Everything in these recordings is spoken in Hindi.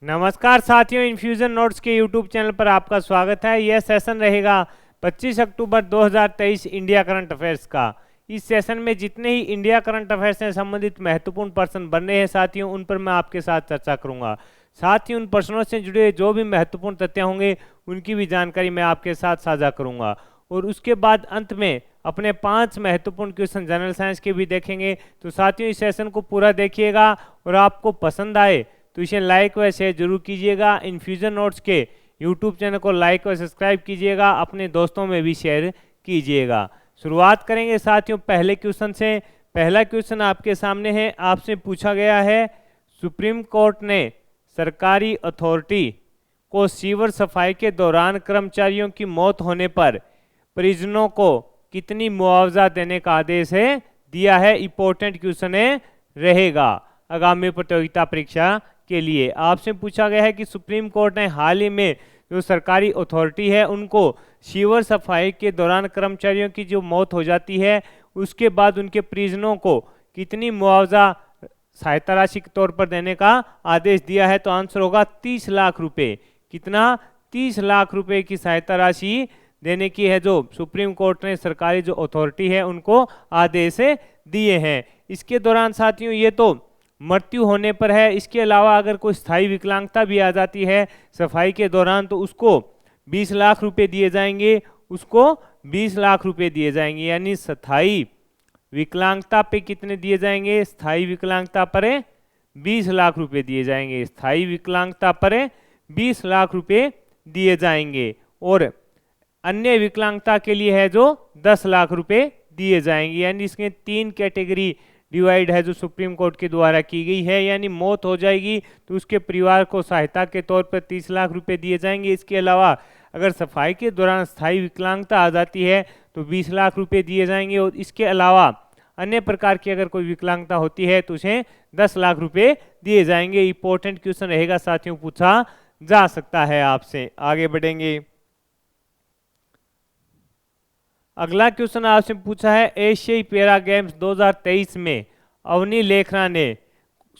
नमस्कार साथियों, इन्फ्यूजन नोट्स के यूट्यूब चैनल पर आपका स्वागत है। यह सेशन रहेगा 25 अक्टूबर 2023 इंडिया करंट अफेयर्स का। इस सेशन में जितने ही इंडिया करंट अफेयर्स से संबंधित महत्वपूर्ण प्रश्न बन रहे हैं साथियों, उन पर मैं आपके साथ चर्चा करूंगा। साथ ही उन प्रश्नों से जुड़े जो भी महत्वपूर्ण तथ्य होंगे उनकी भी जानकारी मैं आपके साथ साझा करूंगा। और उसके बाद अंत में अपने 5 महत्वपूर्ण क्वेश्चन जनरल साइंस के भी देखेंगे। तो साथियों, इस सेशन को पूरा देखिएगा और आपको पसंद आए तो इसे लाइक व शेयर जरूर कीजिएगा। इन्फ्यूजन नोट्स के यूट्यूब चैनल को लाइक व सब्सक्राइब कीजिएगा, अपने दोस्तों में भी शेयर कीजिएगा। शुरुआत करेंगे साथियों पहले क्वेश्चन से। पहला क्वेश्चन आपके सामने है। आपसे पूछा गया है, सुप्रीम कोर्ट ने सरकारी अथॉरिटी को सीवर सफाई के दौरान कर्मचारियों की मौत होने पर परिजनों को कितनी मुआवजा देने का आदेश है दिया है। इंपॉर्टेंट क्वेश्चन है रहेगा आगामी प्रतियोगिता परीक्षा के लिए। आपसे पूछा गया है कि सुप्रीम कोर्ट ने हाल ही में जो सरकारी अथॉरिटी है उनको सीवर सफाई के दौरान कर्मचारियों की जो मौत हो जाती है उसके बाद उनके परिजनों को कितनी मुआवजा सहायता राशि के तौर पर देने का आदेश दिया है। तो आंसर होगा 30 लाख रुपए। कितना? 30 लाख रुपए की सहायता राशि देने की है जो सुप्रीम कोर्ट ने सरकारी जो अथॉरिटी है उनको आदेश दिए हैं। इसके दौरान साथियों ये तो मृत्यु होने पर है। इसके अलावा अगर कोई स्थायी विकलांगता भी आ जाती है सफाई के दौरान तो उसको 20 लाख रुपए दिए जाएंगे। उसको 20 लाख रुपए दिए जाएंगे। यानी स्थायी विकलांगता पे कितने दिए जाएंगे? स्थायी विकलांगता पर 20 लाख रुपए दिए जाएंगे। स्थायी विकलांगता पर 20 लाख रुपए दिए जाएंगे। और अन्य विकलांगता के लिए है जो 10 लाख रुपए दिए जाएंगे। यानी इसके 3 कैटेगरी डिवाइड है जो सुप्रीम कोर्ट के द्वारा की गई है। यानी मौत हो जाएगी तो उसके परिवार को सहायता के तौर पर 30 लाख रुपए दिए जाएंगे। इसके अलावा अगर सफाई के दौरान स्थायी विकलांगता आ जाती है तो 20 लाख रुपए दिए जाएंगे। और इसके अलावा अन्य प्रकार की अगर कोई विकलांगता होती है तो उसे 10 लाख रुपए दिए जाएंगे। इंपॉर्टेंट क्वेश्चन रहेगा साथियों, पूछा जा सकता है आपसे। आगे बढ़ेंगे। अगला क्वेश्चन आपसे पूछा है, एशियाई पैरा गेम्स 2023 में अवनी लेखरा ने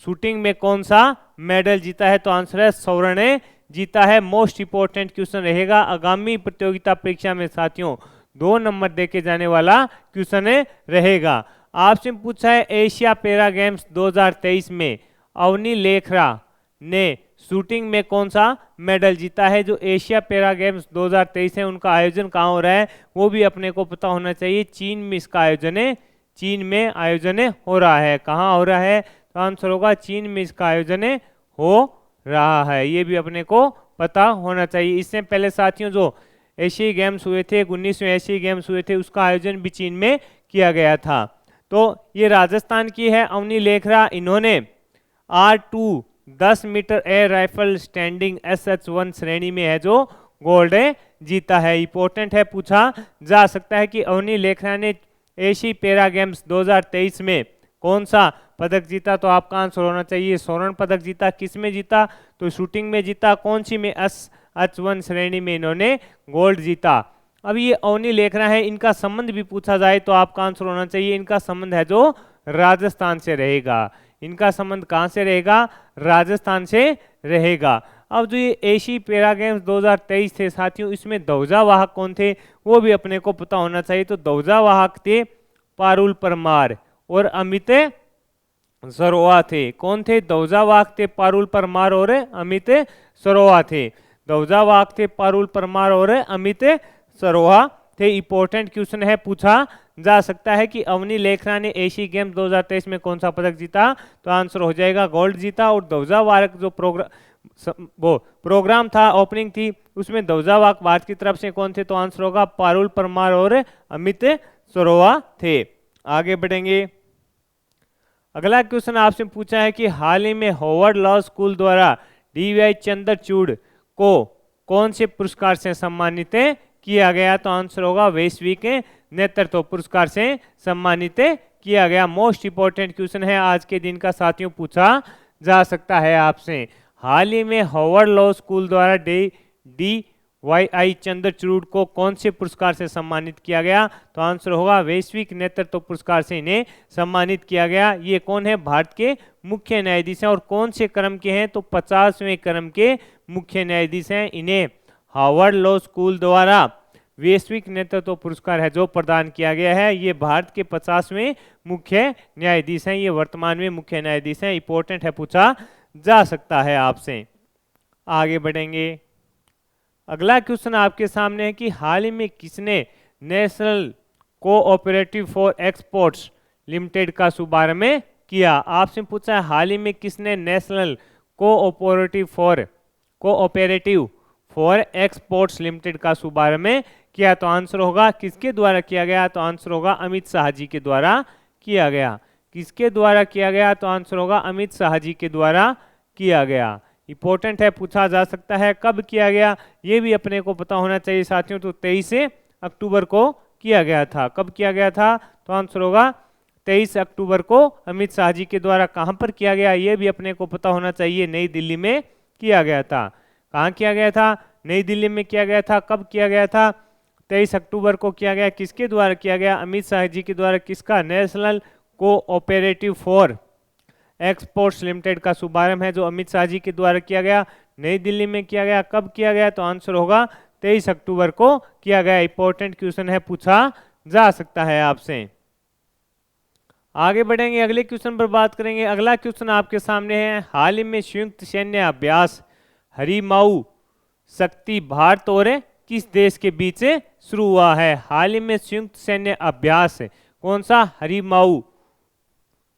शूटिंग में कौन सा मेडल जीता है। तो आंसर है स्वर्ण जीता है। मोस्ट इंपोर्टेंट क्वेश्चन रहेगा आगामी प्रतियोगिता परीक्षा में साथियों, 2 नंबर देके जाने वाला क्वेश्चन रहेगा। आपसे पूछा है, एशिया पैरा गेम्स 2023 में अवनी लेखरा ने शूटिंग में कौन सा मेडल जीता है। जो एशिया पैरा गेम्स 2023 है उनका आयोजन कहाँ हो रहा है वो भी अपने को पता होना चाहिए। चीन में इसका आयोजन है। चीन में आयोजन हो रहा है। कहाँ हो रहा है? तो आंसर होगा चीन में इसका आयोजन हो रहा है। ये भी अपने को पता होना चाहिए। इससे पहले साथियों जो एशियाई गेम्स हुए थे, 19वें एशियाई गेम्स हुए थे, उसका आयोजन भी चीन में किया गया था। तो ये राजस्थान की है अवनी लेखरा। इन्होंने R2 10 metre air rifle standing SH1 श्रेणी में है जो गोल्ड जीता है। इंपॉर्टेंट है, पूछा जा सकता है कि अवनी लेखरा ने एशियाई पैरा गेम्स 2023 में कौन सा पदक जीता। तो आपका आंसर होना चाहिए स्वर्ण पदक जीता। किस में जीता? तो शूटिंग में जीता। कौन सी में? SH1 श्रेणी में इन्होंने गोल्ड जीता। अब ये अवनी लेखरा है, इनका संबंध भी पूछा जाए तो आपका आंसर होना चाहिए इनका संबंध है जो राजस्थान से रहेगा। इनका संबंध कहां से रहेगा? राजस्थान से रहेगा। अब जो ये एशियाई पैरा गेम्स 2023 थे साथियों, इसमें ध्वजावाहक कौन थे वो भी अपने को पता होना चाहिए। तो ध्वजावाहक थे पारुल परमार और अमित सरोवा थे। कौन थे? ध्वजावाहक थे पारुल परमार और अमित सरोवा थे। ध्वजावाहक थे पारुल परमार और अमित सरोवा थे। इंपॉर्टेंट क्वेश्चन है, पूछा जा सकता है कि अवनी लेखरा ने एशियाई गेम्स 2023 में कौन सा पदक जीता। तो आंसर हो जाएगा गोल्ड जीता। और ध्वजावाहक जो प्रोग्राम था, ओपनिंग थी, उसमें ध्वजावाहक भारत की तरफ से कौन थे। तो आंसर होगा पारुल परमार और अमित सरोवा थे। आगे बढ़ेंगे। अगला क्वेश्चन आपसे पूछा है कि हाल ही में हार्वर्ड लॉ स्कूल द्वारा DY चंद्रचूड़ को कौन से पुरस्कार से सम्मानित किया गया। तो आंसर होगा वैश्विक नेतृत्व पुरस्कार से सम्मानित किया गया। मोस्ट इंपोर्टेंट क्वेश्चन है आज के दिन का साथियों, पूछा जा सकता है आपसे। हाल ही में हार्वर्ड लॉ स्कूल द्वारा DY YI चंद्रचूड़ को कौन से पुरस्कार से सम्मानित किया गया? तो आंसर होगा वैश्विक नेतृत्व पुरस्कार से इन्हें सम्मानित किया गया। ये कौन है? भारत के मुख्य न्यायाधीश हैं। और कौन से क्रम के हैं? तो 50वें क्रम के मुख्य न्यायाधीश हैं। इन्हें हार्वर्ड लॉ स्कूल द्वारा वैश्विक नेतृत्व पुरस्कार है जो प्रदान किया गया है। ये भारत के 50वें मुख्य न्यायाधीश हैं। ये वर्तमान में मुख्य न्यायाधीश हैं। इंपॉर्टेंट है, पूछा जा सकता है आपसे। आगे बढ़ेंगे। अगला क्वेश्चन आपके सामने है कि हाल ही में किसने national cooperative for exports limited का शुभारंभ किया? आपसे पूछा है हाल ही में किसने national cooperative for exports limited का शुभारंभ किया? तो आंसर होगा किसके द्वारा किया गया? तो आंसर होगा अमित शाह जी के द्वारा किया गया। किसके द्वारा किया गया? तो आंसर होगा अमित शाह जी के द्वारा किया गया। इंपॉर्टेंट है, पूछा जा सकता है। कब किया गया ये भी अपने को पता होना चाहिए साथियों। तो 23 अक्टूबर को किया गया था। कब किया गया था? तो आंसर होगा 23 अक्टूबर को अमित शाह जी के द्वारा। कहां पर किया गया ये भी अपने को पता होना चाहिए। नई दिल्ली में किया गया था। कहां किया गया था? नई दिल्ली में किया गया था। कब किया गया था? 23 अक्टूबर को किया गया। किसके द्वारा किया गया? अमित शाह जी के द्वारा। किसका? National cooperative for exports limited का शुभारंभ है जो अमित शाह जी के द्वारा किया गया। नई दिल्ली में किया गया। कब किया गया? तो आंसर होगा 23 अक्टूबर को किया गया। इंपॉर्टेंट क्वेश्चन है, पूछा जा सकता है आपसे। आगे बढ़ेंगे, अगले क्वेश्चन पर बात करेंगे। अगला क्वेश्चन आपके सामने है, हाल ही में संयुक्त सैन्य अभ्यास हरिमाऊ शक्ति भारत और किस देश के बीच शुरू हुआ है? हाल ही में संयुक्त सैन्य अभ्यास कौन सा? हरिमाऊ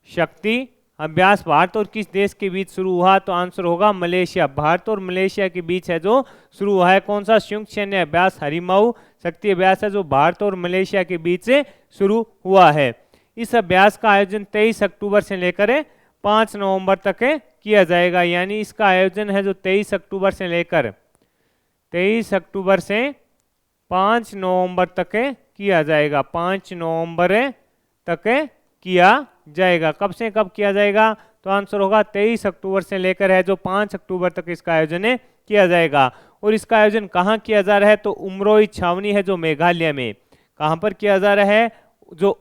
शक्ति अभ्यास भारत और किस देश के बीच शुरू हुआ? तो आंसर होगा मलेशिया। भारत और मलेशिया के बीच है जो शुरू हुआ है। कौन सा? संयुक्त सैन्य अभ्यास हरिमाऊ शक्ति अभ्यास है जो भारत और मलेशिया के बीच से शुरू हुआ है। इस अभ्यास का आयोजन 23 अक्टूबर से लेकर 5 नवंबर तक किया जाएगा। यानी इसका आयोजन है जो 23 अक्टूबर से लेकर 5 नवंबर तक किया जाएगा। 5 नवंबर तक किया जाएगा। कब से कब किया जाएगा? तो आंसर होगा 23 अक्टूबर से लेकर है जो 5 अक्टूबर तक इसका आयोजन किया जाएगा। और इसका आयोजन कहाँ किया जा रहा है? तो उमरोई छावनी है जो मेघालय में। कहाँ पर किया जा रहा है? जो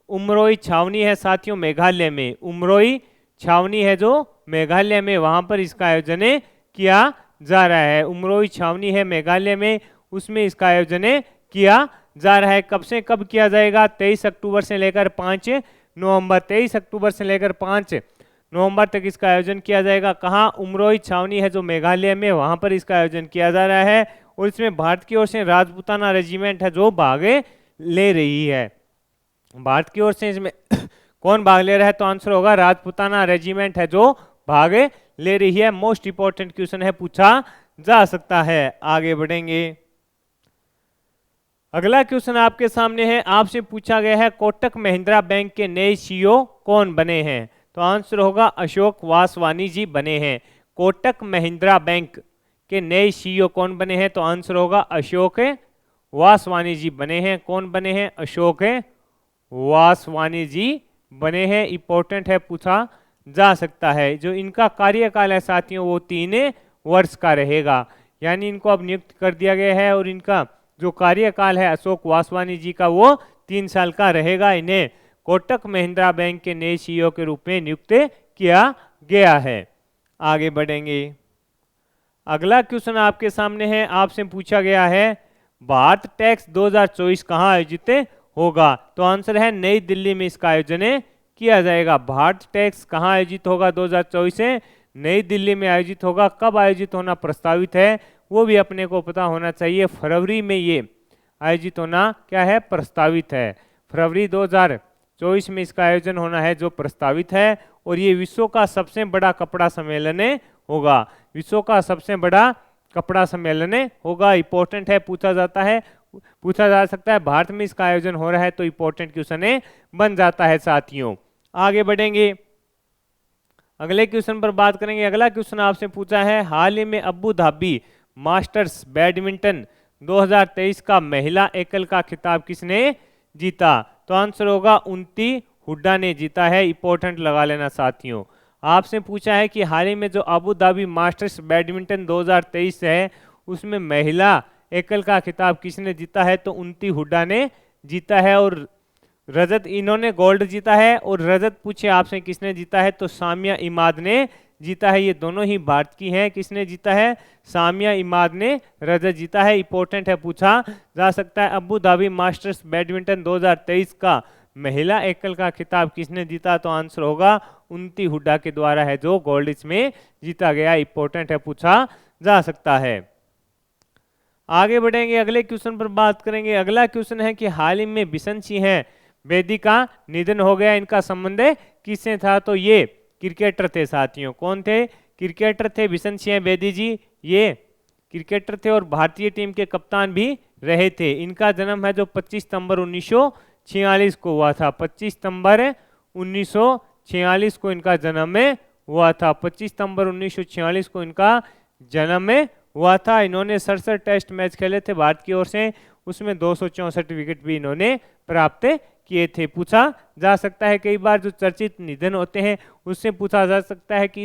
उमरोई छावनी है साथियों मेघालय में। उमरोई छावनी है जो मेघालय में, वहां पर इसका आयोजन किया जा रहा है। उमरोई छावनी है मेघालय में, उसमें इसका आयोजन किया जा रहा है। कब से कब किया जाएगा? 23 अक्टूबर से लेकर 5 नवंबर। 23 अक्टूबर से लेकर 5 नवंबर तक इसका आयोजन किया जाएगा। कहाँ? उमरोई छावनी है जो मेघालय में, वहां पर इसका आयोजन किया जा रहा है। और इसमें भारत की ओर से राजपूताना रेजिमेंट है जो भाग ले रही है। भारत की ओर से इसमें कौन भाग ले रहा है? तो आंसर होगा राजपूताना रेजिमेंट है जो भाग ले रही है। मोस्ट इंपॉर्टेंट क्वेश्चन है, पूछा जा सकता है। आगे बढ़ेंगे, अगला क्वेश्चन आपके सामने है। आपसे पूछा गया है कोटक महिंद्रा बैंक के नए सीईओ कौन बने हैं? तो आंसर होगा अशोक वासवानी जी बने हैं। कोटक महिंद्रा बैंक के नए सीईओ कौन बने हैं? तो आंसर होगा अशोक वासवानी जी बने हैं। कौन बने हैं? अशोक वासवानी जी बने हैं। इंपॉर्टेंट है, पूछा जा सकता है। जो इनका कार्यकाल है साथियों वो 3 वर्ष का रहेगा। यानी इनको अब नियुक्त कर दिया गया है और इनका जो कार्यकाल है अशोक वासवानी जी का वो 3 साल का रहेगा। इन्हें कोटक महिंद्रा बैंक के नए सीईओ के रूप में नियुक्त किया गया है। आगे बढ़ेंगे, अगला क्वेश्चन आपके सामने है। आपसे पूछा गया है भारत टैक्स 2024 कहाँ आयोजित होगा? तो आंसर है नई दिल्ली में इसका आयोजन किया जाएगा। भारत टैक्स कहाँ आयोजित होगा? 2024 से नई दिल्ली में आयोजित होगा। कब आयोजित होना प्रस्तावित है वो भी अपने को पता होना चाहिए। फरवरी में ये आयोजित होना क्या है? प्रस्तावित है। फरवरी 2024 में इसका आयोजन होना है जो प्रस्तावित है। और ये विश्व का सबसे बड़ा कपड़ा सम्मेलन होगा। विश्व का सबसे बड़ा कपड़ा सम्मेलन होगा। इंपॉर्टेंट है, पूछा जा सकता है। भारत में इसका आयोजन हो रहा है तो इंपॉर्टेंट क्वेश्चन बन जाता है साथियों। आगे बढ़ेंगे, अगले क्वेश्चन पर बात करेंगे। अगला क्वेश्चन आपसे पूछा है हाल ही में अबू धाबी मास्टर्स बैडमिंटन 2023 का महिला एकल का खिताब किसने जीता? तो आंसर होगा उन्नति हुड्डा ने जीता है। इंपॉर्टेंट लगा लेना साथियों। आपसे पूछा है कि हाल ही में जो अबू धाबी मास्टर्स बैडमिंटन 2023 है उसमें महिला एकल का खिताब किसने जीता है, तो उन्नति हुड्डा ने जीता है। और रजत, इन्होंने गोल्ड जीता है, और रजत पूछे आपसे किसने जीता है, तो सामिया इमाद ने जीता है। ये दोनों ही भारत की हैं। किसने जीता है, सामिया इमाद ने रजत जीता है। इंपॉर्टेंट है, पूछा जा सकता है। अबू धाबी मास्टर्स बैडमिंटन 2023 का महिला एकल का खिताब किसने जीता, तो आंसर होगा उन्नति हुड्डा के द्वारा है, जो गोल्ड इसमें जीता गया। इंपॉर्टेंट है, पूछा जा सकता है। आगे बढ़ेंगे, अगले क्वेश्चन पर बात करेंगे। अगला क्वेश्चन है कि हाल ही में बिशन सिंह बेदी का निधन हो गया, इनका संबंध किससे था, तो ये क्रिकेटर थे साथियों। कौन थे, क्रिकेटर थे बिशन सिंह बेदी जी। ये क्रिकेटर थे और भारतीय टीम के कप्तान भी रहे थे। इनका जन्म है जो 25 सितंबर 1946 को हुआ था। 25 सितंबर 1946 को इनका जन्म में हुआ था। 25 सितंबर 1946 को इनका जन्म में हुआ था। इन्होंने 67 टेस्ट मैच खेले थे भारत की ओर से, उसमें 264 विकेट भी इन्होंने प्राप्त किए थे। पूछा जा सकता है, कई बार जो चर्चित निधन होते हैं उससे पूछा जा सकता है कि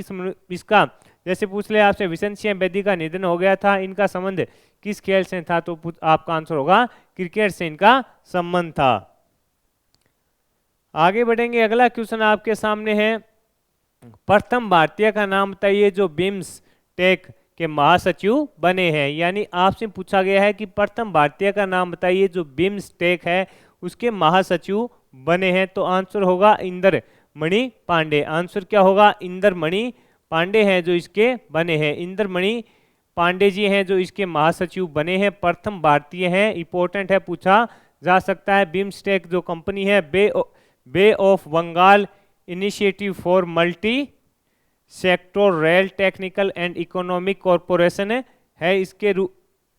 इसका जैसे पूछ ले आपसे बिशन सिंह बेदी का निधन हो गया था, इनका संबंध किस खेल से था, तो आपका आंसर होगा क्रिकेट से इनका संबंध था। आगे बढ़ेंगे, अगला क्वेश्चन आपके सामने है। प्रथम भारतीय का नाम बताइए जो बिम्सटेक के महासचिव बने हैं। यानी आपसे पूछा गया है कि प्रथम भारतीय का नाम बताइए जो बिम्सटेक है उसके महासचिव बने हैं, तो आंसर होगा इंद्रमणि पांडे। आंसर क्या होगा, इंद्रमणि पांडे हैं जो इसके बने हैं। इंद्रमणि पांडे जी हैं जो इसके महासचिव बने हैं, प्रथम भारतीय हैं। इंपॉर्टेंट है, पूछा जा सकता है। बिम्सटेक जो कंपनी है bay of Bengal initiative for multi sectoral technical and economic corporation है, इसके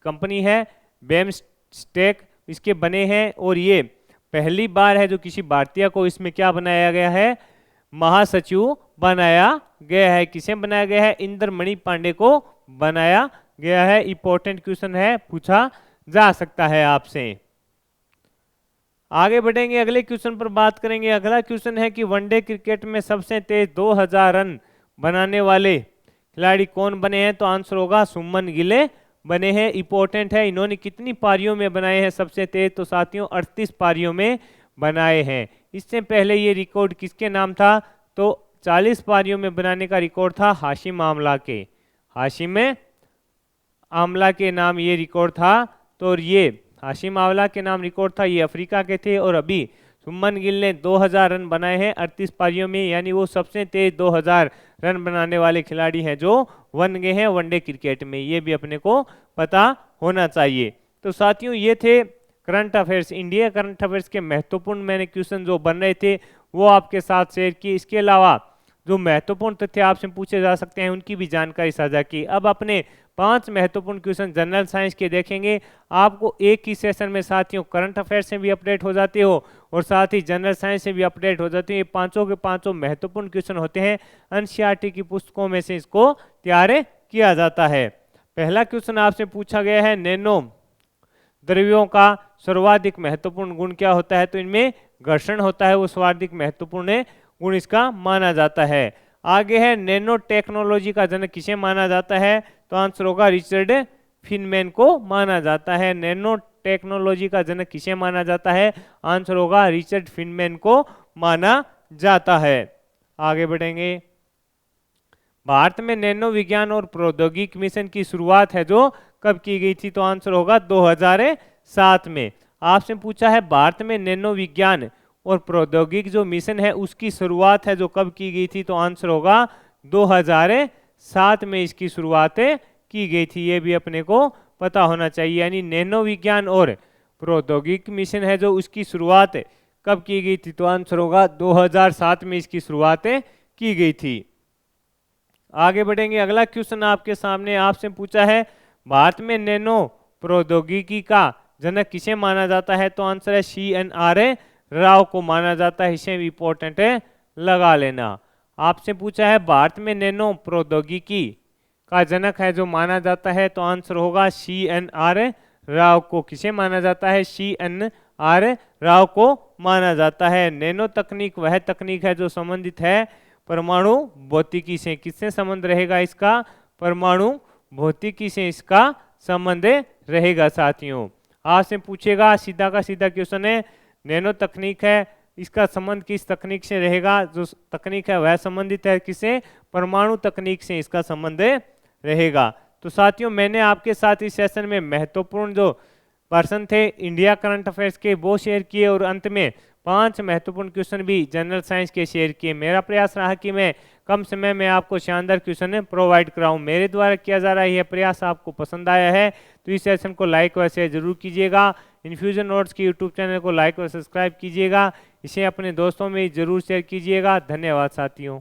कंपनी है बिम्सटेक, इसके बने हैं। और ये पहली बार है जो किसी भारतीय को इसमें क्या बनाया गया है, महासचिव बनाया गया है। किसे बनाया गया है, इंद्रमणि पांडे को बनाया गया है। इंपॉर्टेंट क्वेश्चन है, पूछा जा सकता है आपसे। आगे बढ़ेंगे, अगले क्वेश्चन पर बात करेंगे। अगला क्वेश्चन है कि वनडे क्रिकेट में सबसे तेज 2000 रन बनाने वाले खिलाड़ी कौन बने हैं, तो आंसर होगा सुमन गिल बने हैं। इंपॉर्टेंट है, इन्होंने कितनी पारियों में बनाए हैं सबसे तेज, तो साथियों 38 पारियों में बनाए हैं। इससे पहले ये रिकॉर्ड किसके नाम था, तो 40 पारियों में बनाने का रिकॉर्ड था हाशिम आमला के। हाशिम आमला के नाम ये रिकॉर्ड था। तो ये हाशिम आमला के नाम रिकॉर्ड था, ये अफ्रीका के थे। और अभी सुमन गिल ने 2000 रन बनाए हैं 38 पारियों में, यानी वो सबसे तेज 2000 रन बनाने वाले खिलाड़ी हैं जो बन गए हैं वनडे क्रिकेट में। ये भी अपने को पता होना चाहिए। तो साथियों ये थे current affairs, India current affairs के महत्वपूर्ण मैंने क्वेश्चन जो बन रहे थे वो आपके साथ शेयर किए। इसके अलावा जो महत्वपूर्ण तथ्य आपसे पूछे जा सकते हैं उनकी भी जानकारी साझा की। अब अपने 5 महत्वपूर्ण क्वेश्चन जनरल साइंस के देखेंगे। आपको एक ही सेशन में साथियों करंट अफेयर्स से भी अपडेट हो जाते हो और साथ ही जनरल साइंस से भी अपडेट हो जाते हैं। ये पांचों के पांचों महत्वपूर्ण क्वेश्चन होते हैं, एनसीईआरटी की पुस्तकों में से इसको तैयार किया जाता है। पहला क्वेश्चन आपसे पूछा गया है, नैनो द्रव्यों का सर्वाधिक महत्वपूर्ण गुण क्या होता है, तो इनमें घर्षण होता है, वो सर्वाधिक महत्वपूर्ण गुण इसका माना जाता है। आगे है, नैनो टेक्नोलॉजी का जनक किसे माना जाता है, तो आंसर होगा रिचर्ड फिनमैन को माना जाता है। नैनो टेक्नोलॉजी का जनक किसे माना जाता है, आंसर होगा रिचर्ड फिनमैन को माना जाता है। आगे बढ़ेंगे, भारत में नैनो विज्ञान और प्रौद्योगिकी मिशन की शुरुआत है जो कब की गई थी, तो आंसर होगा 2007 में। आपसे पूछा है भारत में नैनो विज्ञान और प्रौद्योगिकी जो मिशन है उसकी शुरुआत है जो कब की गई थी, तो आंसर होगा 2007 में इसकी शुरुआत की गई थी। ये भी अपने को पता होना चाहिए। यानी नैनो विज्ञान और प्रौद्योगिकी मिशन है जो उसकी शुरुआत कब की गई थी, तो आंसर होगा 2007 में इसकी शुरुआत की गई थी। आगे बढ़ेंगे, अगला क्वेश्चन आपके सामने आपसे पूछा है भारत में नैनो प्रौद्योगिकी का जनक किसे माना जाता है, तो आंसर है CNR राव को माना जाता है। इसे इंपॉर्टेंट है, लगा लेना। आपसे पूछा है भारत में नैनो प्रौद्योगिकी का जनक है जो माना जाता है, तो आंसर होगा CNR राव को। किसे माना जाता है, CNR राव को माना जाता है। नैनो तकनीक वह तकनीक है जो संबंधित है परमाणु भौतिकी से। किससे संबंध रहेगा इसका, परमाणु भौतिकी से इसका संबंध रहेगा साथियों। आपसे पूछेगा, सीधा का सीधा क्वेश्चन है, नैनो तकनीक है, इसका संबंध किस तकनीक से रहेगा? जो तकनीक है वह संबंधित है किसे? परमाणु तकनीक से इसका संबंध रहेगा। तो साथियों मैंने आपके साथ इस सेशन में महत्वपूर्ण जो पर्सन थे इंडिया करंट अफेयर्स के वो शेयर किए और अंत में 5 महत्वपूर्ण क्वेश्चन भी जनरल साइंस के शेयर किए। मेरा प्रयास रहा कि मैं कम समय में आपको शानदार क्वेश्चन प्रोवाइड कराऊं। मेरे द्वारा किया जा रहा यह प्रयास आपको पसंद आया है तो इस सेशन को लाइक व शेयर जरूर कीजिएगा। इन्फ्यूजन नोट्स के यूट्यूब चैनल को लाइक और सब्सक्राइब कीजिएगा। इसे अपने दोस्तों में जरूर शेयर कीजिएगा। धन्यवाद साथियों।